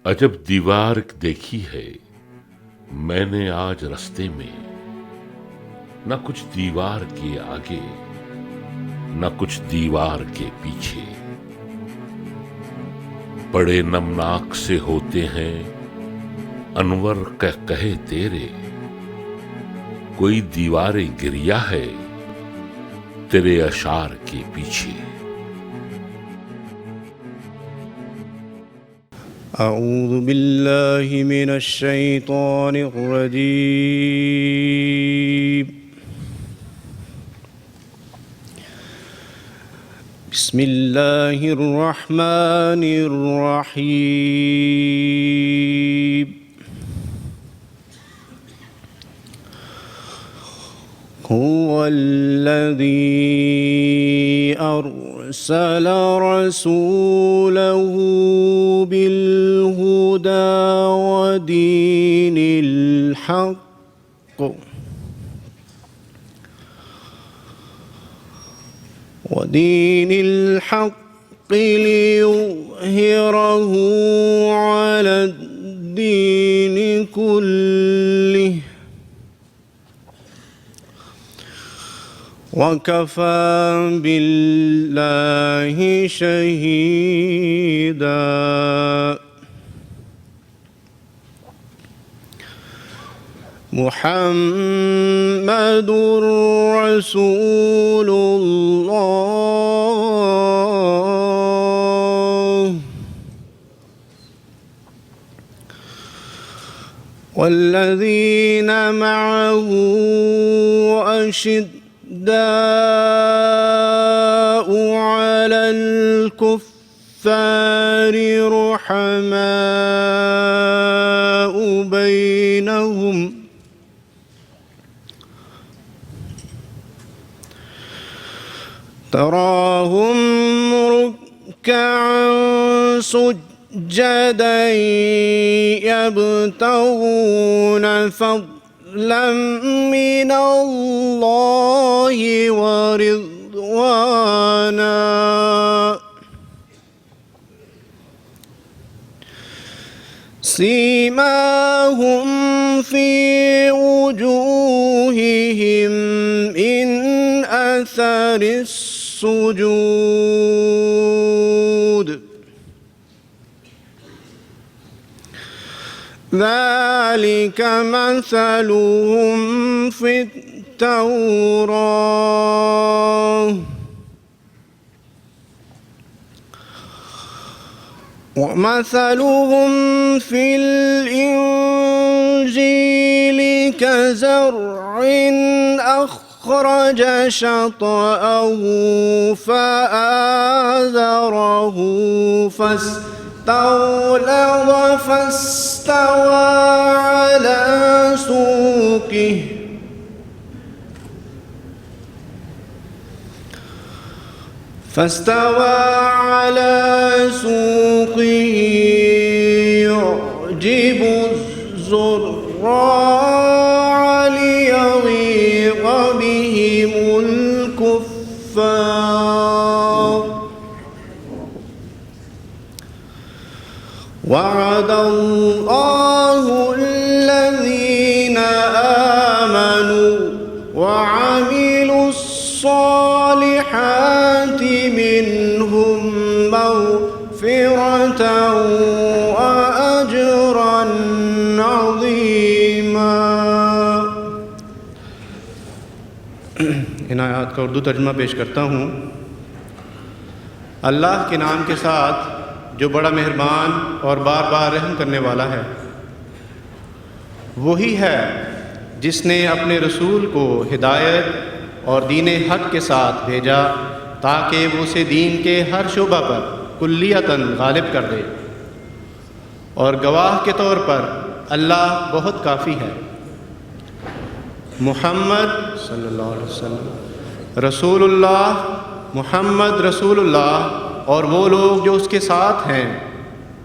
عجب دیوار دیکھی ہے میں نے آج رستے میں، نہ کچھ دیوار کے آگے نہ کچھ دیوار کے پیچھے، بڑے نمناک سے ہوتے ہیں انور کہے تیرے، کوئی دیوار گریا ہے تیرے اشعار کے پیچھے۔ اعوذ باللہ من الشیطان الرجیم، بسم اللہ الرحمن الرحیم۔ هو الذی أرسل رسوله بالهدى ودين الحق ليظهره على الدين كله وكفى بالله شهيدا۔ محمد رسول الله والذين معه أشداء على الكفار رحماء بينهم تراهم ركعا سجدا يبتغون فضلا من الله ورضوانا سيماهم في وجوههم من أثر السجود ذلك مثلهم في التوراة ومثلهم في الإنجيل كزرع أخرج شطأه فآزره فاستغلظ فاستوى على سوقه يعجب الزراع ليغيظ بهم الكفار وعد الله الذين آمنوا وعملوا الصالحات منهم مغفرة وأجرا عظيما۔ ان آیات کا اردو ترجمہ پیش کرتا ہوں۔ اللہ کے نام کے ساتھ جو بڑا مہربان اور بار بار رحم کرنے والا ہے، وہی ہے جس نے اپنے رسول کو ہدایت اور دین حق کے ساتھ بھیجا تاکہ وہ اسے دین کے ہر شعبہ پر کلیتاً غالب کر دے، اور گواہ کے طور پر اللہ بہت کافی ہے۔ محمد صلی اللہ علیہ وسلم رسول اللہ، محمد رسول اللہ اور وہ لوگ جو اس کے ساتھ ہیں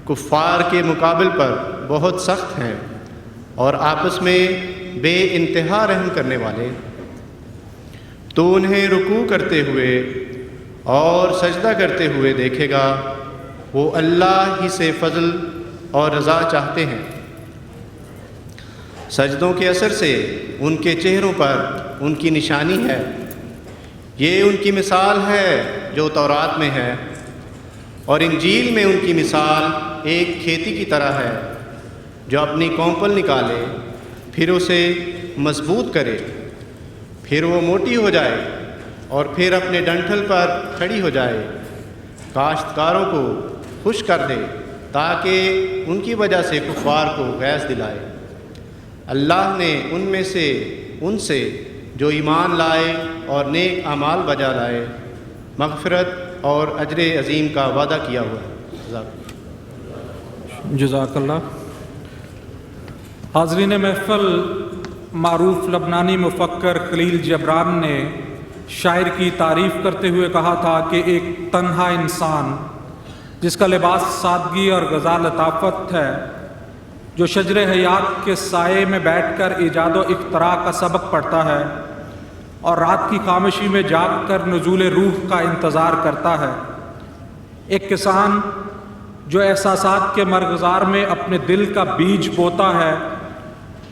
کفار کے مقابل پر بہت سخت ہیں اور آپس میں بے انتہا رحم کرنے والے۔ تو انہیں رکوع کرتے ہوئے اور سجدہ کرتے ہوئے دیکھے گا، وہ اللہ ہی سے فضل اور رضا چاہتے ہیں۔ سجدوں کے اثر سے ان کے چہروں پر ان کی نشانی ہے۔ یہ ان کی مثال ہے جو تورات میں ہے، اور انجیل میں ان کی مثال ایک کھیتی کی طرح ہے جو اپنی کونپل نکالے، پھر اسے مضبوط کرے، پھر وہ موٹی ہو جائے اور پھر اپنے ڈنٹھل پر کھڑی ہو جائے، کاشتکاروں کو خوش کر دے تاکہ ان کی وجہ سے کفار کو غیظ دلائے۔ اللہ نے ان سے جو ایمان لائے اور نیک اعمال بجا لائے مغفرت اور اجر عظیم کا وعدہ کیا ہوا ہے۔ جزاک اللہ۔ حاضرین محفل، معروف لبنانی مفکر خلیل جبران نے شاعر کی تعریف کرتے ہوئے کہا تھا کہ ایک تنہا انسان جس کا لباس سادگی اور غزا لطافت ہے، جو شجر حیات کے سائے میں بیٹھ کر ایجاد و اختراع کا سبق پڑھتا ہے اور رات کی خاموشی میں جاگ کر نزول روح کا انتظار کرتا ہے، ایک کسان جو احساسات کے مرغزار میں اپنے دل کا بیج بوتا ہے،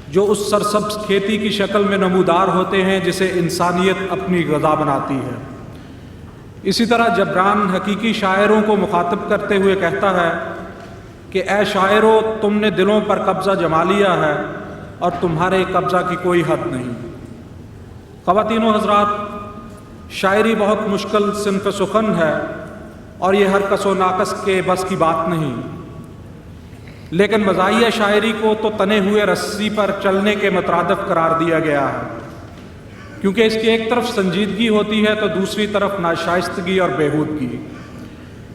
جو اس سرسبز کھیتی کی شکل میں نمودار ہوتے ہیں جسے انسانیت اپنی غذا بناتی ہے۔ اسی طرح جبران حقیقی شاعروں کو مخاطب کرتے ہوئے کہتا ہے کہ اے شاعرو، تم نے دلوں پر قبضہ جما لیا ہے اور تمہارے قبضہ کی کوئی حد نہیں۔ خواتین و حضرات، شاعری بہت مشکل صنف سخن ہے اور یہ ہر کس و ناقص کے بس کی بات نہیں، لیکن مزاحیہ شاعری کو تو تنے ہوئے رسی پر چلنے کے مترادف قرار دیا گیا ہے، کیونکہ اس کی ایک طرف سنجیدگی ہوتی ہے تو دوسری طرف ناشائستگی اور بےہودگی۔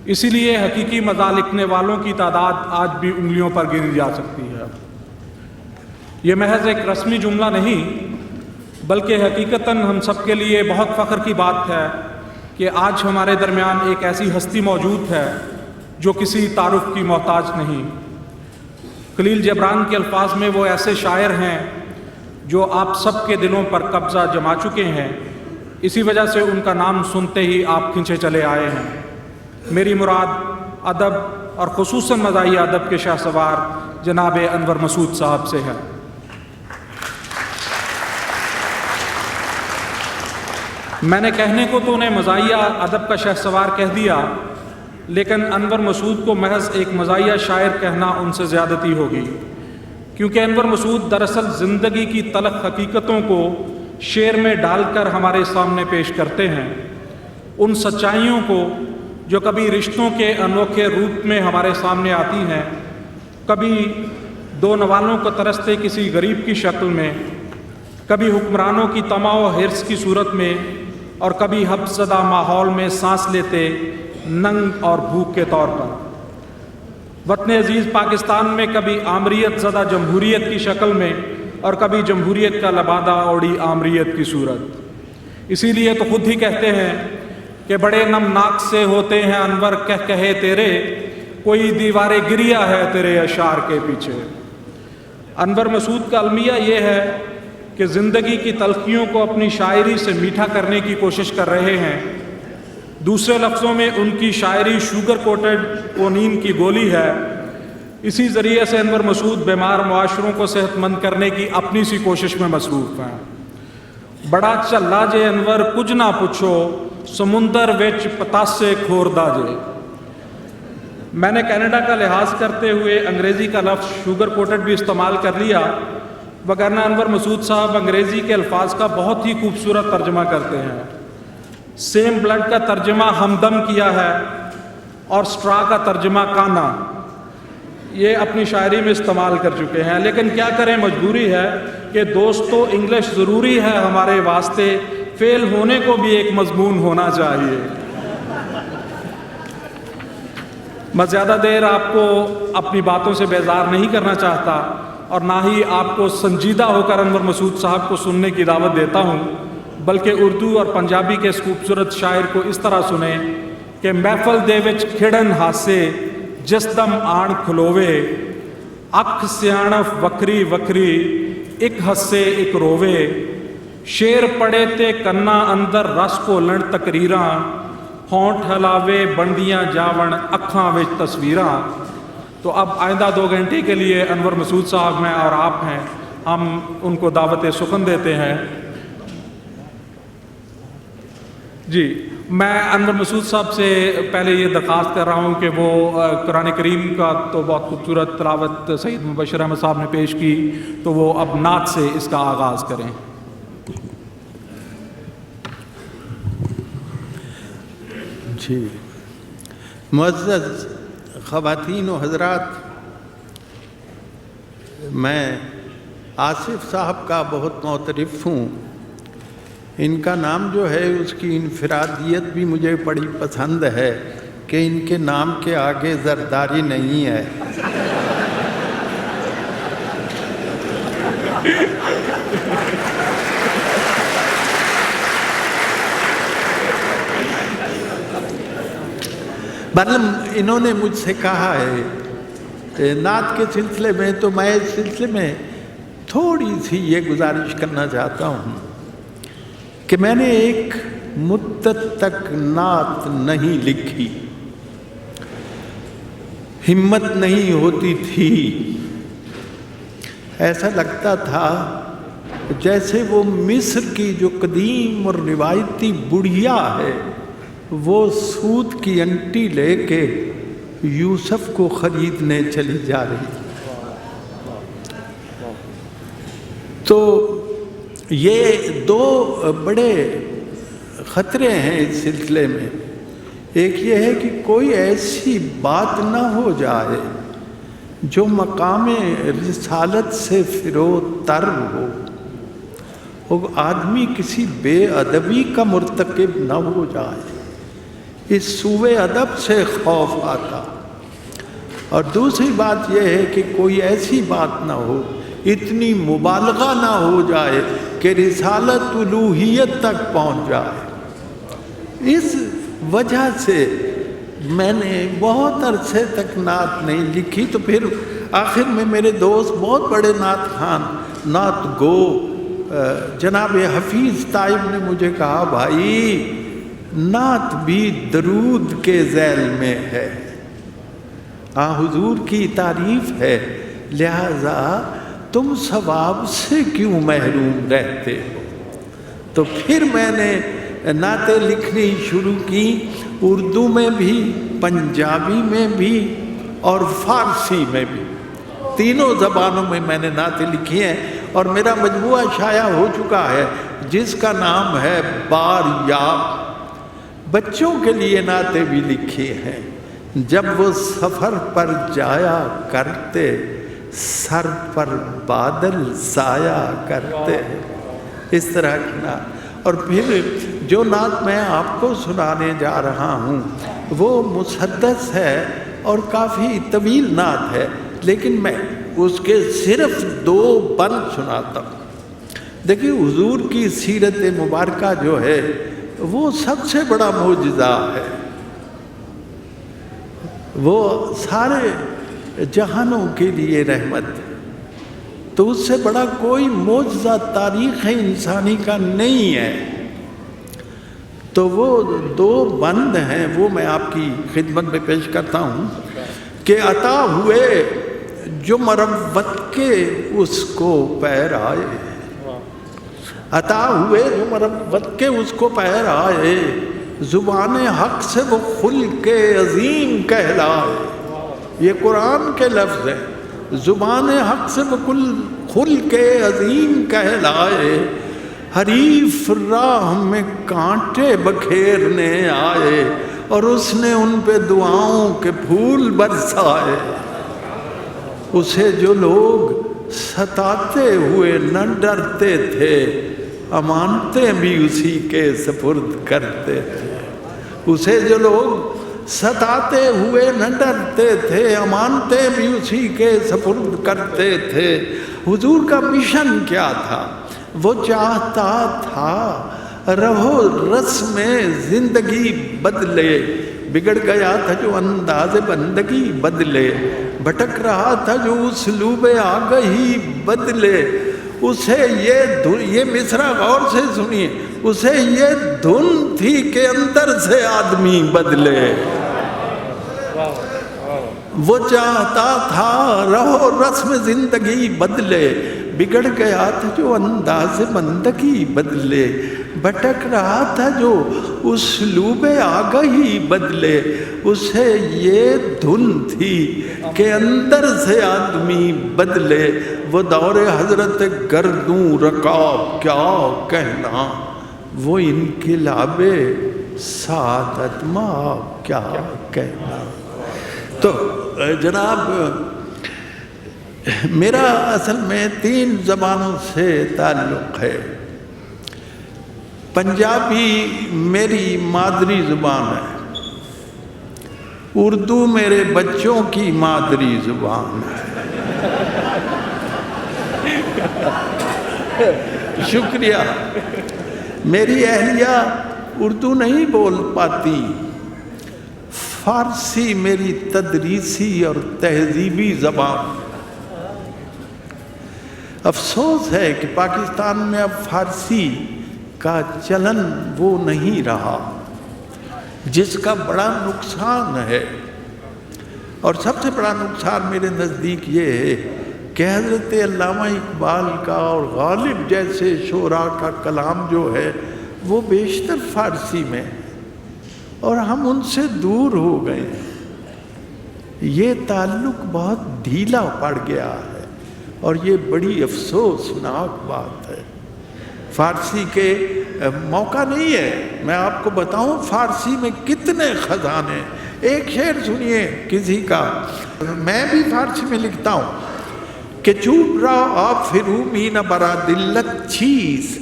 اسی لیے حقیقی مزاح لکھنے والوں کی تعداد آج بھی انگلیوں پر گنی جا سکتی ہے۔ یہ محض ایک رسمی جملہ نہیں، بلکہ حقیقتاً ہم سب کے لیے بہت فخر کی بات ہے کہ آج ہمارے درمیان ایک ایسی ہستی موجود ہے جو کسی تعارف کی محتاج نہیں۔ خلیل جبران کے الفاظ میں وہ ایسے شاعر ہیں جو آپ سب کے دلوں پر قبضہ جما چکے ہیں، اسی وجہ سے ان کا نام سنتے ہی آپ کھنچے چلے آئے ہیں۔ میری مراد ادب اور خصوصاً مزاحیہ ادب کے شاہ سوار جناب انور مسعود صاحب سے ہے۔ میں نے کہنے کو تو انہیں مزاحیہ ادب کا شاہ سوار کہہ دیا، لیکن انور مسعود کو محض ایک مزاحیہ شاعر کہنا ان سے زیادتی ہوگی، کیونکہ انور مسعود دراصل زندگی کی تلخ حقیقتوں کو شعر میں ڈال کر ہمارے سامنے پیش کرتے ہیں، ان سچائیوں کو جو کبھی رشتوں کے انوکھے روپ میں ہمارے سامنے آتی ہیں، کبھی دو نوالوں کو ترستے کسی غریب کی شکل میں، کبھی حکمرانوں کی طمع و حرص کی صورت میں، اور کبھی حبس زدہ ماحول میں سانس لیتے ننگ اور بھوک کے طور پر۔ وطن عزیز پاکستان میں کبھی آمریت زدہ جمہوریت کی شکل میں اور کبھی جمہوریت کا لبادہ اوڑی آمریت کی صورت۔ اسی لیے تو خود ہی کہتے ہیں کہ بڑے نمناک سے ہوتے ہیں انور کہے تیرے، کوئی دیوار گریا ہے تیرے اشعار کے پیچھے۔ انور مسعود کا المیہ یہ ہے کہ زندگی کی تلخیوں کو اپنی شاعری سے میٹھا کرنے کی کوشش کر رہے ہیں۔ دوسرے لفظوں میں ان کی شاعری شوگر کوٹڈ کونین کی گولی ہے۔ اسی ذریعے سے انور مسعود بیمار معاشروں کو صحت مند کرنے کی اپنی سی کوشش میں مصروف ہیں۔ بڑا چلا جے انور کچھ نہ پوچھو، سمندر وچ پتاسے کھوردا جے۔ میں نے کینیڈا کا لحاظ کرتے ہوئے انگریزی کا لفظ شوگر کوٹڈ بھی استعمال کر لیا، وگرنہ انور مسعود صاحب انگریزی کے الفاظ کا بہت ہی خوبصورت ترجمہ کرتے ہیں۔ سیم بلڈ کا ترجمہ ہمدم کیا ہے اور سٹرا کا ترجمہ کانا، یہ اپنی شاعری میں استعمال کر چکے ہیں، لیکن کیا کریں، مجبوری ہے کہ دوستو انگلش ضروری ہے ہمارے واسطے، فیل ہونے کو بھی ایک مضمون ہونا چاہیے۔ میں زیادہ دیر آپ کو اپنی باتوں سے بیزار نہیں کرنا چاہتا اور نہ ہی آپ کو سنجیدہ ہو کر انور مسعود صاحب کو سننے کی دعوت دیتا ہوں، بلکہ اردو اور پنجابی کے اس خوبصورت شاعر کو اس طرح سنیں کہ محفل دے وچ کھڑن ہاسے جس دم آن کھلوے، اکھ سیانف وکری وکری ایک ہسے ایک رووے، شیر پڑے تے کنا اندر رس گھولن تقریراں، ہونٹ ہلاوے بندیاں جاون اکھاں وچ تصویراں، تو اب آئندہ 2 گھنٹے کے لیے انور مسعود صاحب ہیں اور آپ ہیں، ہم ان کو دعوت سخن دیتے ہیں۔ جی میں انور مسعود صاحب سے پہلے یہ درخواست کر رہا ہوں کہ وہ قرآن کریم کا تو بہت خوبصورت تلاوت سید مبشر احمد صاحب نے پیش کی، تو وہ اب نعت سے اس کا آغاز کریں۔ جی معزز خواتین و حضرات، میں آصف صاحب کا بہت معترف ہوں۔ ان کا نام جو ہے اس کی انفرادیت بھی مجھے بڑی پسند ہے کہ ان کے نام کے آگے زرداری نہیں ہے۔ انہوں نے مجھ سے کہا ہے نعت کے سلسلے میں، تو میں اس سلسلے میں تھوڑی سی یہ گزارش کرنا چاہتا ہوں کہ میں نے ایک مدت تک نعت نہیں لکھی، ہمت نہیں ہوتی تھی، ایسا لگتا تھا جیسے وہ مصر کی جو قدیم اور روایتی بڑھیا ہے وہ سود کی انٹی لے کے یوسف کو خریدنے چلی جا رہی۔ تو یہ 2 بڑے خطرے ہیں اس سلسلے میں۔ ایک یہ ہے کہ کوئی ایسی بات نہ ہو جائے جو مقام رسالت سے فروتر ہو، وہ آدمی کسی بے ادبی کا مرتکب نہ ہو جائے، اس سوء ادب سے خوف آتا۔ اور دوسری بات یہ ہے کہ کوئی ایسی بات نہ ہو، اتنی مبالغہ نہ ہو جائے کہ رسالت الوہیت تک پہنچ جائے۔ اس وجہ سے میں نے بہت عرصے تک نعت نہیں لکھی۔ تو پھر آخر میں میرے دوست بہت بڑے نعت خوان، نعت گو جناب حفیظ طائب نے مجھے کہا بھائی نعت بھی درود کے ذیل میں ہے، حضور کی تعریف ہے، لہذا تم ثواب سے کیوں محروم رہتے ہو؟ تو پھر میں نے نعتیں لکھنی شروع کی، اردو میں بھی، پنجابی میں بھی اور فارسی میں بھی، تینوں زبانوں میں میں نے نعتیں لکھی ہیں، اور میرا مجموعہ شائع ہو چکا ہے جس کا نام ہے بار یاب۔ بچوں کے لیے نعتیں بھی لکھی ہیں، جب وہ سفر پر جایا کرتے سر پر بادل سایہ کرتے، اس طرح کی نعت۔ اور پھر جو نعت میں آپ کو سنانے جا رہا ہوں وہ مسدس ہے اور کافی طویل نعت ہے، لیکن میں اس کے صرف 2 بند سناتا ہوں۔ دیکھیے حضور کی سیرت مبارکہ جو ہے وہ سب سے بڑا معجزہ ہے، وہ سارے جہانوں کے لیے رحمت ہے، تو اس سے بڑا کوئی معجزہ تاریخ انسانی کا نہیں ہے۔ تو وہ 2 بند ہیں، وہ میں آپ کی خدمت میں پیش کرتا ہوں کہ عطا ہوئے جو مروت کے اس کو پیر آئے، عطا ہوئے جو مروت کے اس کو پیر آئے، زبان حق سے وہ خلق عظیم کہلائے۔ یہ قرآن کے لفظ ہیں، زبان حق سے وہ خلق عظیم کہلائے، حریف راہ میں کانٹے بکھیرنے آئے، اور اس نے ان پہ دعاؤں کے پھول برسائے۔ اسے جو لوگ ستاتے ہوئے نہ ڈرتے تھے، امانتیں بھی اسی کے سپرد کرتے تھے۔ اسے جو لوگ ستاتے ہوئے نہ ڈرتے تھے، امانتیں بھی اسی کے سپرد کرتے تھے۔ حضور کا مشن کیا تھا؟ وہ چاہتا تھا رہو رسم زندگی بدلے، بگڑ گیا تھا جو انداز بندگی بدلے، بھٹک رہا تھا جو اسلوب آگہی بدلے۔ اسے یہ مصرع غور سے سنیے، اسے یہ دھن تھی کہ اندر سے آدمی بدلے۔ وہ چاہتا تھا رہو رسم زندگی بدلے، بگڑ گیا تھا جو انداز بندگی بدلے، بھٹک رہا تھا جو اسلوب آگہی بدلے، اسے یہ دھن تھی کہ اندر سے آدمی بدلے، وہ دور حضرت گردوں رکاب کیا کہنا، وہ انقلاب سعادت مآب کیا کہنا۔ تو جناب میرا اصل میں 3 زبانوں سے تعلق ہے۔ پنجابی میری مادری زبان ہے، اردو میرے بچوں کی مادری زبان ہے۔ شکریہ۔ میری اہلیہ اردو نہیں بول پاتی، فارسی میری تدریسی اور تہذیبی زبان۔ افسوس ہے کہ پاکستان میں اب فارسی کا چلن وہ نہیں رہا، جس کا بڑا نقصان ہے۔ اور سب سے بڑا نقصان میرے نزدیک یہ ہے کہ حضرت علامہ اقبال کا اور غالب جیسے شعراء کا کلام جو ہے وہ بیشتر فارسی میں ہے، اور ہم ان سے دور ہو گئے ہیں۔ یہ تعلق بہت ڈھیلا پڑ گیا ہے، اور یہ بڑی افسوسناک بات ہے۔ فارسی کے موقع نہیں ہے۔ میں آپ کو بتاؤں فارسی میں کتنے خزانے۔ ایک شعر سنیے کسی کا، میں بھی فارسی میں لکھتا ہوں کہ چوب را آپ فرو مین برا دلت چیز،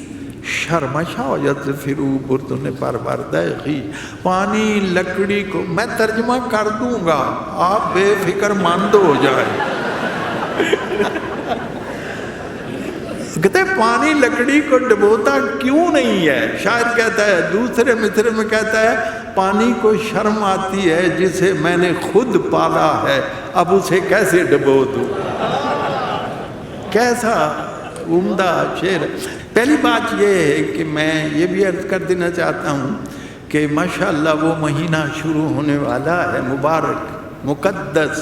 شرمشاید فرو بردن پروردہ خی۔ پانی لکڑی کو میں ترجمہ کر دوں گا، آپ بے فکر مند ہو جائیں۔ کہتے ہیں پانی لکڑی کو ڈبوتا کیوں نہیں ہے؟ شاعر کہتا ہے، دوسرے مصرے میں کہتا ہے پانی کو شرم آتی ہے جسے میں نے خود پالا ہے، اب اسے کیسے ڈبو دوں۔ کیسا عمدہ شعر۔ پہلی بات یہ ہے کہ میں یہ بھی عرض کر دینا چاہتا ہوں کہ ماشاءاللہ وہ مہینہ شروع ہونے والا ہے مبارک مقدس،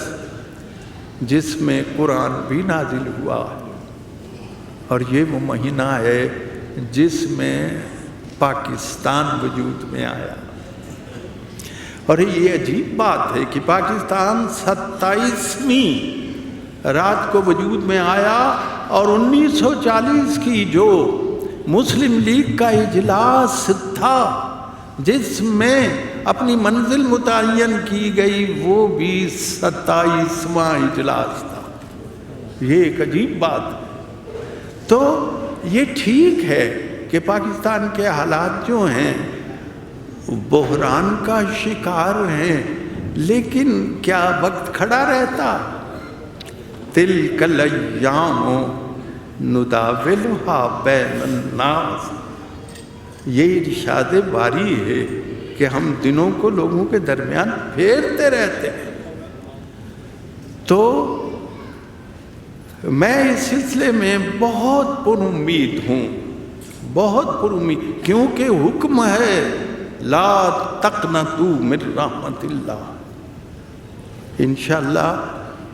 جس میں قرآن بھی نازل ہوا، اور یہ وہ مہینہ ہے جس میں پاکستان وجود میں آیا۔ اور یہ عجیب بات ہے کہ پاکستان 27ویں رات کو وجود میں آیا، اور 1940 کی جو مسلم لیگ کا اجلاس تھا جس میں اپنی منزل متعین کی گئی، وہ بھی 27واں اجلاس تھا۔ یہ ایک عجیب بات ہے۔ تو یہ ٹھیک ہے کہ پاکستان کے حالات جو ہیں بحران کا شکار ہیں، لیکن کیا وقت کھڑا رہتا؟ تلک الایام نداولها بین الناس، یہ ارشاد باری ہے کہ ہم دنوں کو لوگوں کے درمیان پھیرتے رہتے ہیں۔ تو میں اس سلسلے میں بہت پر امید ہوں، بہت پر امید، کیونکہ حکم ہے لا تقنطوا من رحمت اللہ۔ انشاءاللہ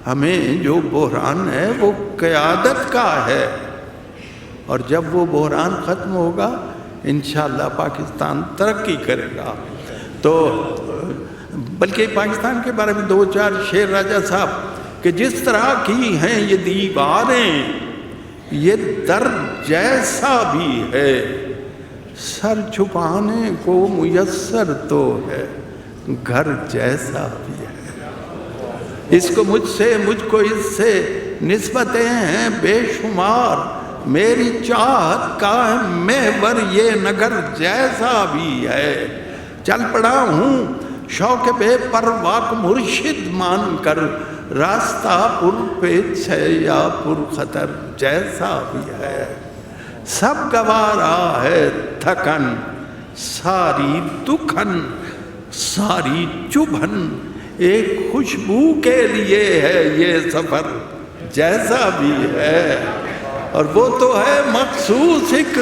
ہمیں جو بحران ہے وہ قیادت کا ہے، اور جب وہ بحران ختم ہوگا انشاءاللہ پاکستان ترقی کرے گا۔ تو بلکہ پاکستان کے بارے میں 2-4 شعر راجہ صاحب کہ جس طرح کی ہیں یہ دیواریں، یہ در جیسا بھی ہے، سر چھپانے کو میسر تو ہے، گھر جیسا بھی ہے۔ اس کو مجھ سے، مجھ کو اس سے نسبتیں ہیں بے شمار، میری چاہت کا ہے محور یہ نگر جیسا بھی ہے۔ چل پڑا ہوں شوق بے پرواہ مرشد مان کر، راستہ پر پیچ ہے یا پر خطر جیسا بھی ہے۔ سب گوارا ہے تھکن ساری دکھن ساری چبھن، ایک خوشبو کے لیے ہے یہ سفر جیسا بھی ہے، اور وہ تو ہے مخصوص ایک۔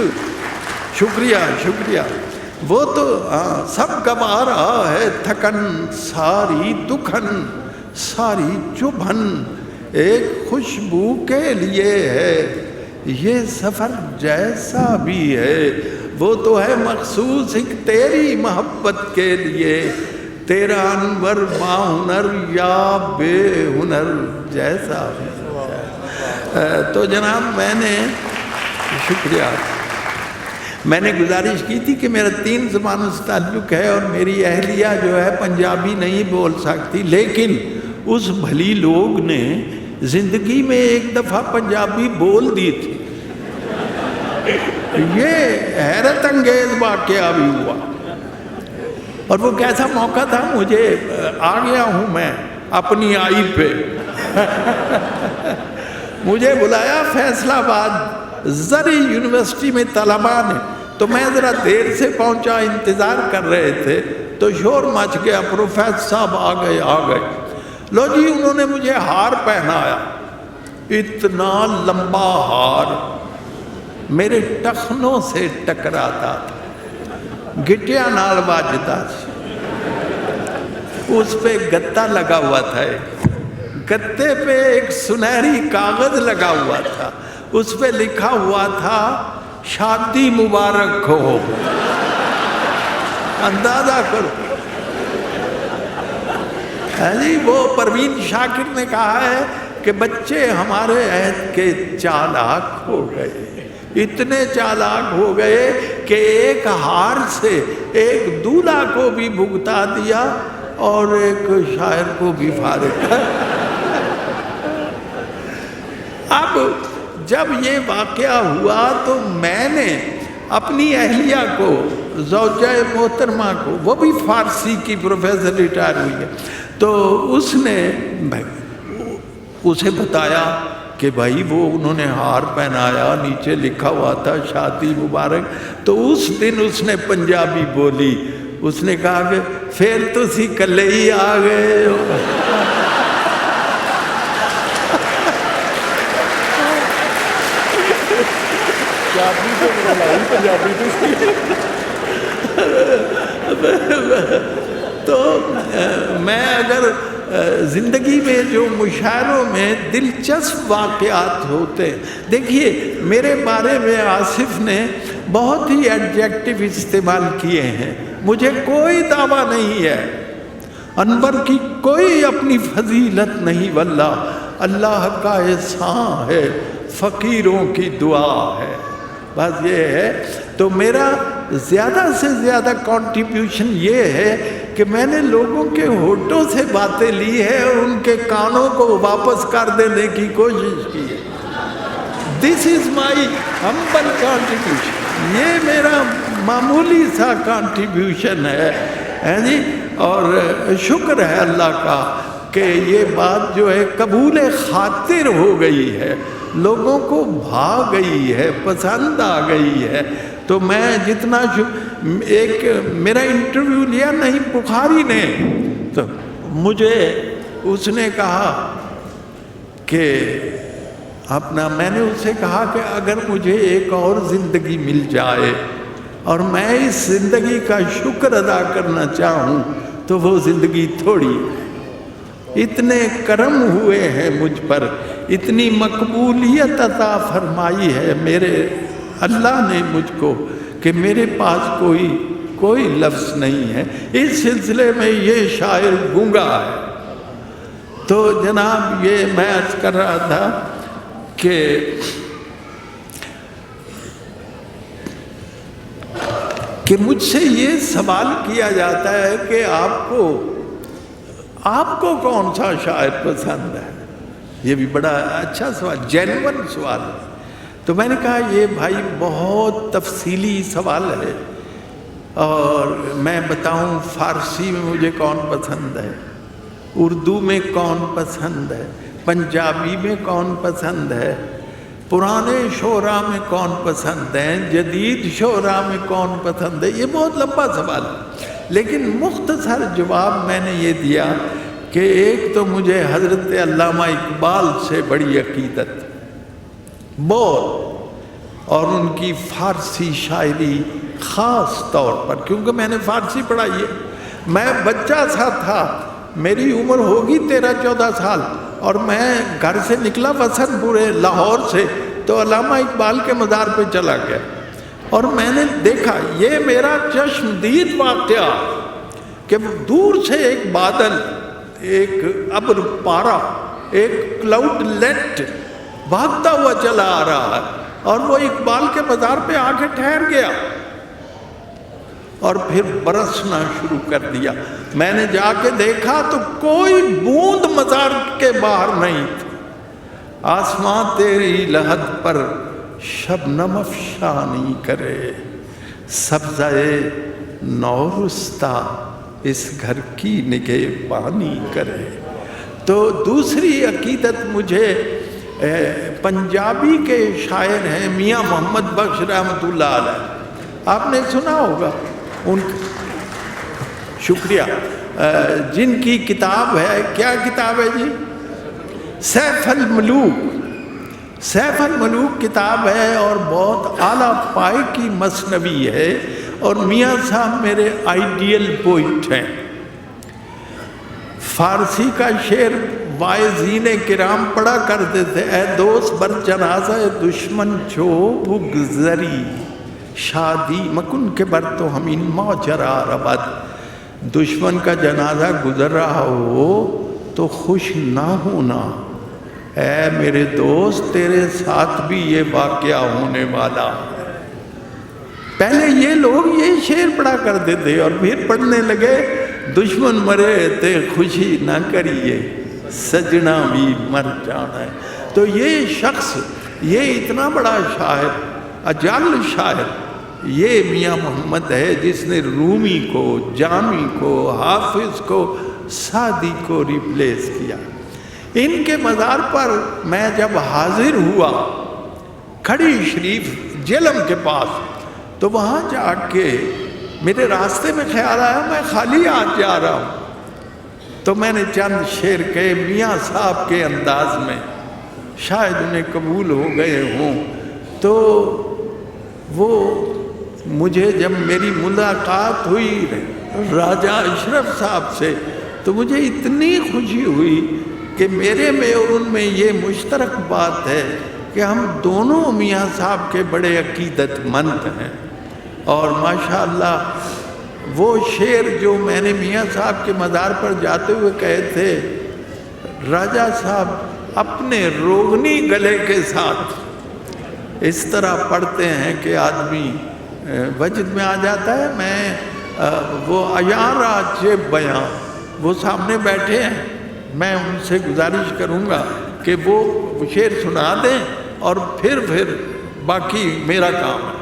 شکریہ شکریہ۔ وہ تو سب گوارا ہے تھکن ساری دکھن ساری چبھن ایک خوشبو کے لیے ہے، یہ سفر جیسا بھی ہے وہ تو ہے مخصوص ایک تیری محبت کے لیے، تیرا انور با ہنر یا بے ہنر جیسا بھی ہے۔ تو جناب میں نے شکریہ، میں نے گزارش کی تھی کہ میرا 3 زبانوں سے تعلق ہے اور میری اہلیہ جو ہے پنجابی نہیں بول سکتی، لیکن اس بھلی لوگ نے زندگی میں ایک دفعہ پنجابی بول دی تھی، یہ حیرت انگیز واقعہ بھی ہوا۔ اور وہ کیسا موقع تھا، مجھے آ گیا ہوں میں اپنی آئی پہ مجھے بلایا فیصل آباد زرعی یونیورسٹی میں طلباء نے، تو میں ذرا دیر سے پہنچا، انتظار کر رہے تھے تو شور مچ گیا، پروفیسر صاحب آ گئے۔ لو جی انہوں نے مجھے ہار پہنایا، اتنا لمبا ہار میرے ٹخنوں سے ٹکراتا تھا، گٹیا نال واجتا سی، اس پہ گتا لگا ہوا تھا، گتے پہ ایک سنہری کاغذ لگا ہوا تھا، اس پہ لکھا ہوا تھا شادی مبارک ہو۔ اندازہ کرو جی، وہ پروین شاکر نے کہا ہے کہ بچے ہمارے عہد کے چالاک ہو گئے، اتنے چالاک ہو گئے کہ ایک ہار سے ایک دولہا کو بھی بھگتا دیا اور ایک شاعر کو بھی فارغ کر۔ اب جب یہ واقعہ ہوا تو میں نے اپنی اہلیہ کو، زوجہ محترمہ کو، وہ بھی فارسی کی پروفیسر ریٹائر ہوئی ہے، تو اس نے اسے بتایا کہ بھائی وہ انہوں نے ہار پہنایا، نیچے لکھا ہوا تھا شادی مبارک۔ تو اس دن اس نے پنجابی بولی، اس نے کہا کہ پھر تسی کلے ہی آ گئے ہو۔ تو میں اگر زندگی میں جو مشاعروں میں دلچسپ واقعات ہوتے ہیں، دیکھیے میرے بارے میں آصف نے بہت ہی ایڈجیکٹو استعمال کیے ہیں، مجھے کوئی دعویٰ نہیں ہے، انور کی کوئی اپنی فضیلت نہیں، واللہ اللہ کا احسان ہے، فقیروں کی دعا ہے، بس یہ ہے۔ تو میرا زیادہ سے زیادہ کنٹریبیوشن یہ ہے کہ میں نے لوگوں کے ہونٹوں سے باتیں لی ہے اور ان کے کانوں کو واپس کر دینے کی کوشش کی ہے۔ دس از مائی ہمبل کنٹریبیوشن، یہ میرا معمولی سا کنٹریبیوشن ہے جی، اور شکر ہے اللہ کا کہ یہ بات جو ہے قبول خاطر ہو گئی ہے، لوگوں کو بھا گئی ہے، پسند آ گئی ہے۔ تو میں جتنا ایک میرا انٹرویو لیا نہیں بخاری نے، تو مجھے اس نے کہا کہ میں نے اس سے کہا کہ اگر مجھے ایک اور زندگی مل جائے اور میں اس زندگی کا شکر ادا کرنا چاہوں تو وہ زندگی تھوڑی، اتنے کرم ہوئے ہیں مجھ پر، اتنی مقبولیت عطا فرمائی ہے میرے اللہ نے مجھ کو کہ میرے پاس کوئی لفظ نہیں ہے۔ اس سلسلے میں یہ شاعر گونگا ہے۔ تو جناب یہ میں عرض کر رہا تھا کہ مجھ سے یہ سوال کیا جاتا ہے کہ آپ کو کون سا شاعر پسند ہے؟ یہ بھی بڑا اچھا سوال، جینون سوال ہے۔ تو میں نے کہا یہ بھائی بہت تفصیلی سوال ہے، اور میں بتاؤں فارسی میں مجھے کون پسند ہے، اردو میں کون پسند ہے، پنجابی میں کون پسند ہے، پرانے شعراء میں کون پسند ہے، جدید شعراء میں کون پسند ہے، یہ بہت لمبا سوال ہے، لیکن مختصر جواب میں نے یہ دیا کہ ایک تو مجھے حضرت علامہ اقبال سے بڑی عقیدت بہت، اور ان کی فارسی شاعری خاص طور پر، کیونکہ میں نے فارسی پڑھائی ہے۔ میں بچہ سا تھا میری عمر ہوگی 13-14 سال اور میں گھر سے نکلا وسن پورے لاہور سے تو علامہ اقبال کے مزار پہ چلا گیا اور میں نے دیکھا یہ میرا چشمدید واقعہ کہ دور سے ایک بادل، ایک ابر پارا، ایک کلاؤڈ لیٹ بھاگتا ہوا چلا آ رہا ہے اور وہ اقبال کے مزار پہ آ کے ٹھہر گیا اور پھر برسنا شروع کر دیا۔ میں نے جا کے دیکھا تو کوئی بوند مزار کے باہر نہیں تھی۔ آسمان تیری لحد پر شبنم افشانی کرے، سبزۂ نورستا اس گھر کی نگہبانی کرے۔ تو دوسری عقیدت مجھے پنجابی کے شاعر ہیں میاں محمد بخش رحمۃ اللہ علیہ، آپ نے سنا ہوگا ان شکریہ، جن کی کتاب ہے، کیا کتاب ہے جی؟ سیف الملوک۔ سیف الملوک کتاب ہے اور بہت اعلیٰ پائے کی مثنوی ہے، اور میاں صاحب میرے آئیڈیل پوئٹ ہیں۔ فارسی کا شعر واعظین کرام پڑھا کرتے تھے، اے دوست بر جنازہ دشمن چو بگذری، شادی مکن کے بر تو ہمین ماجرا ربد۔ دشمن کا جنازہ گزر رہا ہو تو خوش نہ ہونا، اے میرے دوست تیرے ساتھ بھی یہ واقعہ ہونے والا ہے۔ پہلے یہ لوگ یہ شعر پڑھا کرتے تھے اور پھر پڑھنے لگے، دشمن مرے تے خوشی نہ کریے، سجنا بھی مر جانا ہے۔ تو یہ شخص، یہ اتنا بڑا شاعر، اجل شاعر، یہ میاں محمد ہے جس نے رومی کو، جامی کو، حافظ کو، سعدی کو ریپلیس کیا۔ ان کے مزار پر میں جب حاضر ہوا کھڑی شریف جہلم کے پاس، تو وہاں جا کے میرے راستے میں خیال آیا میں خالی ہاتھ جا رہا ہوں، تو میں نے چند شعر کہے میاں صاحب کے انداز میں، شاید انہیں قبول ہو گئے ہوں۔ تو وہ مجھے جب میری ملاقات ہوئی راجہ اشرف صاحب سے تو مجھے اتنی خوشی ہوئی کہ میرے میں اور ان میں یہ مشترک بات ہے کہ ہم دونوں میاں صاحب کے بڑے عقیدت مند ہیں۔ اور ماشاءاللہ وہ شعر جو میں نے میاں صاحب کے مزار پر جاتے ہوئے کہے تھے، راجہ صاحب اپنے روغنی گلے کے ساتھ اس طرح پڑھتے ہیں کہ آدمی وجد میں آ جاتا ہے۔ میں وہ عیار آج بیاں، وہ سامنے بیٹھے ہیں، میں ان سے گزارش کروں گا کہ وہ شعر سنا دیں اور پھر باقی میرا کام ہے۔